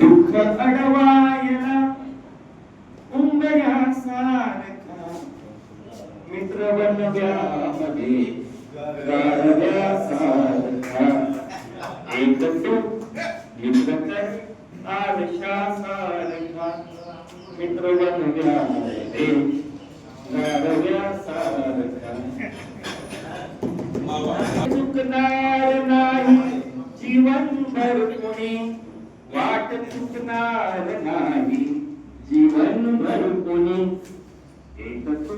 दुःख अडवायला उंबऱ्यासारखा मित्र बनव्यामध्ये गारव्यासारखा एक तो मित्र तर आरशासारखा मित्र बनव्यामध्ये गारव्यासारखा चुकणार नाही जीवनभर कोणी वाट चुकणार नाही जीवनभर कोणी एक तू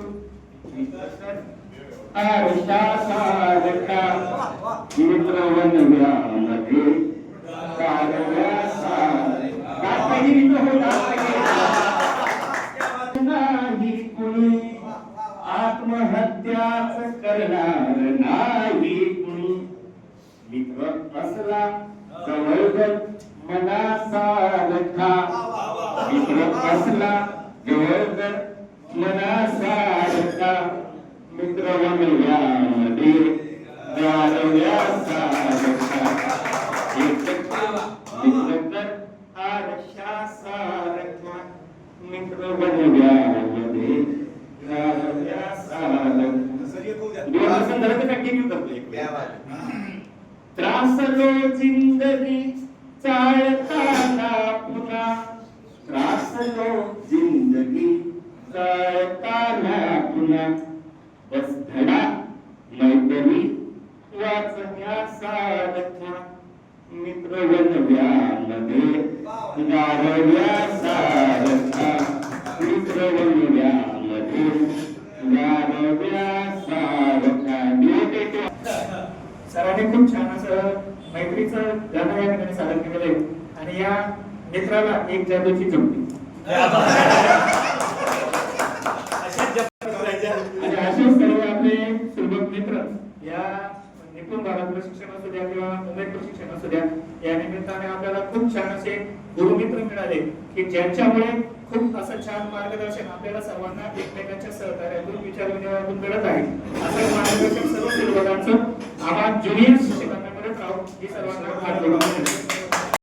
आरशासारखा मित्र बनव्यामध्ये गारव्यासारखा नाही कोणी आत्महत्याच करणार नाही कुणी मित्र असला जवळ मनासारखा मित्र असला जवळ मनासारखा मित्र बनव्यामध्ये गारव्यासारखा एक मित्र आरशासारखा मित्र बनव्यामध्ये त्रासलो जिंदगी चाळताना पुन्हा त्रासलो जिंदगी चाळताना पुन्हा बस धडा मैत्री वाचण्यासारखा मित्र बनव्यामध्ये गारव्यासारखा मित्र बनव्यामध्ये सरांनी खूप छान असं मैत्रीचं गाणं या ठिकाणी सादर केलेलं आहे आणि या मित्राला एक जादूची जमती आणि असेच सर्व आपले सुलभ मित्र या निपुण भारत प्रशिक्षण असू द्या किंवा मुंबई प्रशिक्षण असू द्या या निमित्ताने आपल्याला खूप छान असे गुरुमित्र मिळाले की ज्यांच्यामुळे खूप असं छान मार्गदर्शन आपल्याला सर्वांना एकमेकांच्या सहकार्यातून विचार विनिमयातून मिळत आहे. असं मार्गदर्शन सर्व सुलभांचं आम्हा ज्युनियर शिक्षकांना मिळत राहू ही सर्वांना